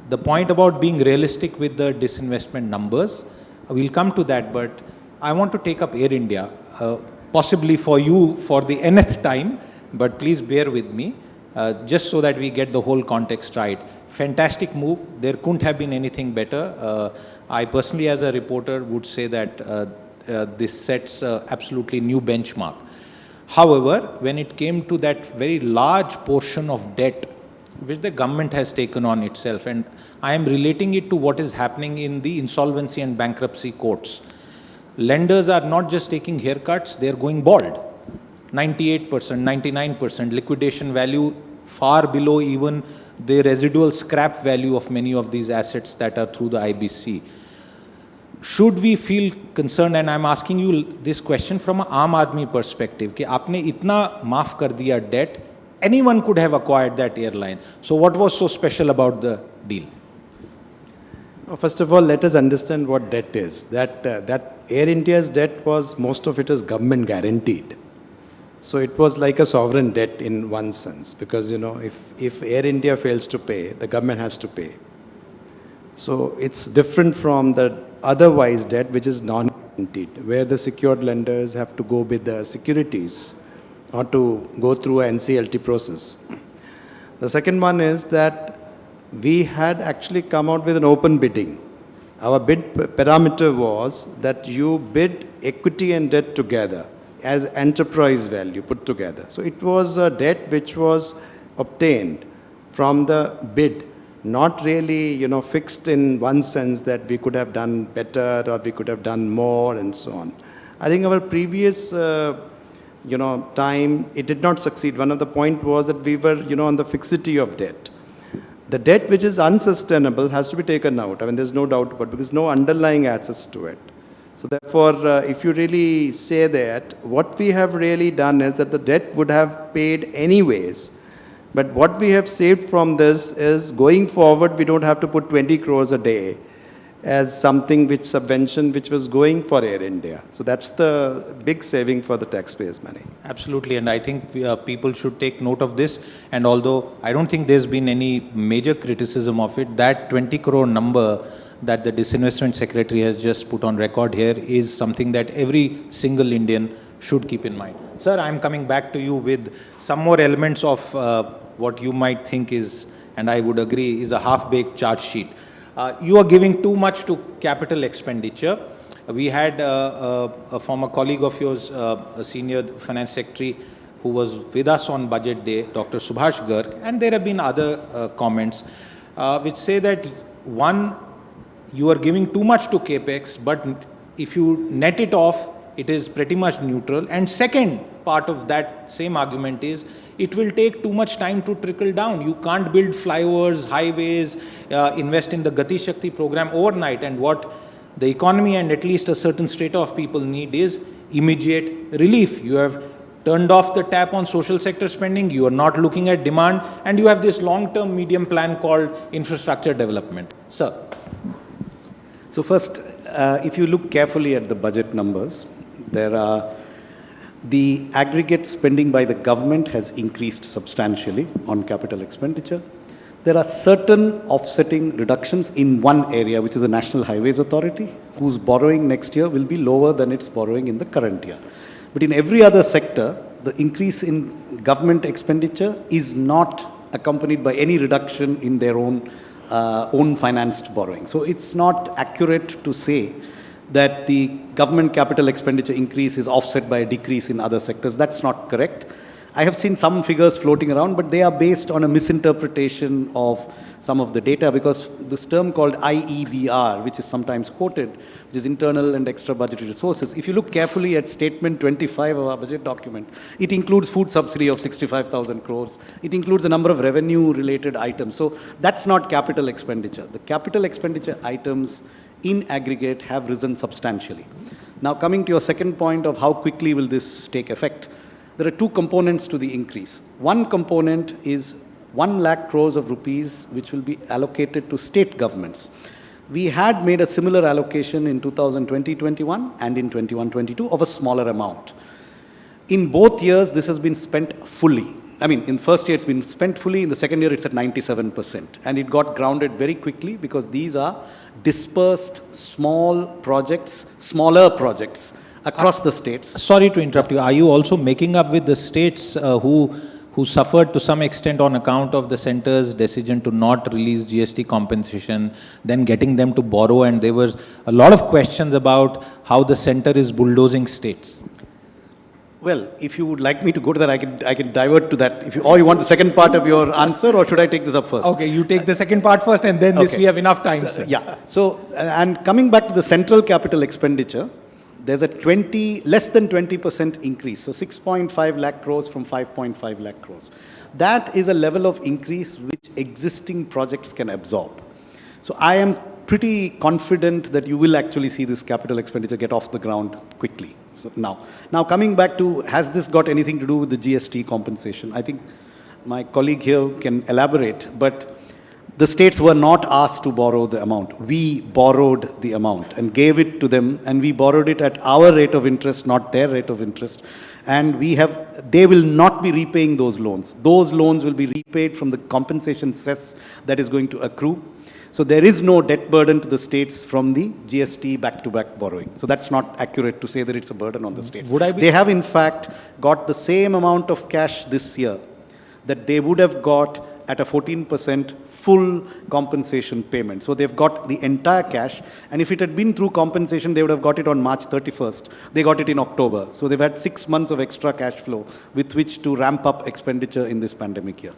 the point about being realistic with the disinvestment numbers, we'll come to that, but I want to take up Air India, possibly for you for the nth time, but please bear with me, just so that we get the whole context right. Fantastic move. There couldn't have been anything better. I personally, as a reporter, would say that this sets absolutely new benchmark. However, when it came to that very large portion of debt which the government has taken on itself, and I am relating it to what is happening in the insolvency and bankruptcy courts. Lenders are not just taking haircuts, they are going bald. 98%, 99%, liquidation value far below even the residual scrap value of many of these assets that are through the IBC. Should we feel concerned, and I'm asking you this question from an Aam Aadmi perspective, कि आपने इतना माफ कर दिया debt, anyone could have acquired that airline. So what was so special about the deal? First of all, let us understand what debt is. That Air India's debt was, most of it is government guaranteed. So it was like a sovereign debt in one sense, because if Air India fails to pay, the government has to pay. So it's different from the otherwise debt which is non-guaranteed, where the secured lenders have to go with the securities or to go through a NCLT process. The second one is that we had actually come out with an open bidding. Our bid parameter was that you bid equity and debt together as enterprise value put together. So it was a debt which was obtained from the bid, not really fixed in one sense that we could have done better or we could have done more and so on. I think our previous time, it did not succeed. One of the point was that we were on the fixity of debt. The debt which is unsustainable has to be taken out. I mean, there's no doubt about it, because no underlying assets to it. So therefore, if you really say that, what we have really done is that the debt would have paid anyways. But what we have saved from this is, going forward, we don't have to put 20 crores a day as something which subvention which was going for Air India. So that's the big saving for the taxpayers' money. Absolutely, and I think people should take note of this. And although I don't think there's been any major criticism of it, that 20 crore number that the Disinvestment Secretary has just put on record here is something that every single Indian should keep in mind. Sir, I'm coming back to you with some more elements of what you might think is, and I would agree, is a half-baked charge sheet. You are giving too much to capital expenditure. We had a former colleague of yours, a senior finance secretary, who was with us on budget day, Dr. Subhash Garg, and there have been other comments which say that, one, you are giving too much to capex, but if you net it off, it is pretty much neutral. And second part of that same argument is, it will take too much time to trickle down. You can't build flyovers, highways, invest in the Gati Shakti program overnight. And what the economy and at least a certain strata of people need is immediate relief. You have turned off the tap on social sector spending, you are not looking at demand, and you have this long-term medium plan called infrastructure development. Sir. So first, if you look carefully at the budget numbers, there are the aggregate spending by the government has increased substantially on capital expenditure. There are certain offsetting reductions in one area, which is the National Highways Authority, whose borrowing next year will be lower than its borrowing in the current year. But in every other sector, the increase in government expenditure is not accompanied by any reduction in their own financed borrowing. So it's not accurate to say that the government capital expenditure increase is offset by a decrease in other sectors. That's not correct. I have seen some figures floating around, but they are based on a misinterpretation of some of the data, because this term called IEBR, which is sometimes quoted, which is internal and extra budgetary resources. If you look carefully at statement 25 of our budget document, it includes food subsidy of 65,000 crores. It includes a number of revenue-related items. So that's not capital expenditure. The capital expenditure items in aggregate have risen substantially. Now, coming to your second point of how quickly will this take effect, there are two components to the increase. One component is 1 lakh crores of rupees, which will be allocated to state governments. We had made a similar allocation in 2020-21 and in 21-22 of a smaller amount. In both years, this has been spent fully. I mean, in first year it's been spent fully, in the second year it's at 97%. And it got grounded very quickly because these are dispersed small projects, smaller projects across the states. Sorry to interrupt you. Are you also making up with the states who suffered to some extent on account of the centre's decision to not release GST compensation, then getting them to borrow, and there were a lot of questions about how the centre is bulldozing states? Well, if you would like me to go to that, I can divert to that. If you, or you want the second part of your answer, or should I take this up first? Okay, you take the second part first, and then this Okay. we have enough time. So, Sir. yeah. So, and coming back to the central capital expenditure, there's a less than 20% increase. So 6.5 lakh crores from 5.5 lakh crores. That is a level of increase which existing projects can absorb. So I am pretty confident that you will actually see this capital expenditure get off the ground quickly. So now coming back to, has this got anything to do with the GST compensation? I think my colleague here can elaborate, but the states were not asked to borrow the amount. We borrowed the amount and gave it to them, and we borrowed it at our rate of interest, not their rate of interest. And they will not be repaying those loans. Those loans will be repaid from the compensation cess that is going to accrue. So there is no debt burden to the states from the GST back-to-back borrowing. So that's not accurate to say that it's a burden on the states. They have in fact got the same amount of cash this year that they would have got at a 14% full compensation payment. So they've got the entire cash, and if it had been through compensation, they would have got it on March 31st. They got it in October. So they've had 6 months of extra cash flow with which to ramp up expenditure in this pandemic year.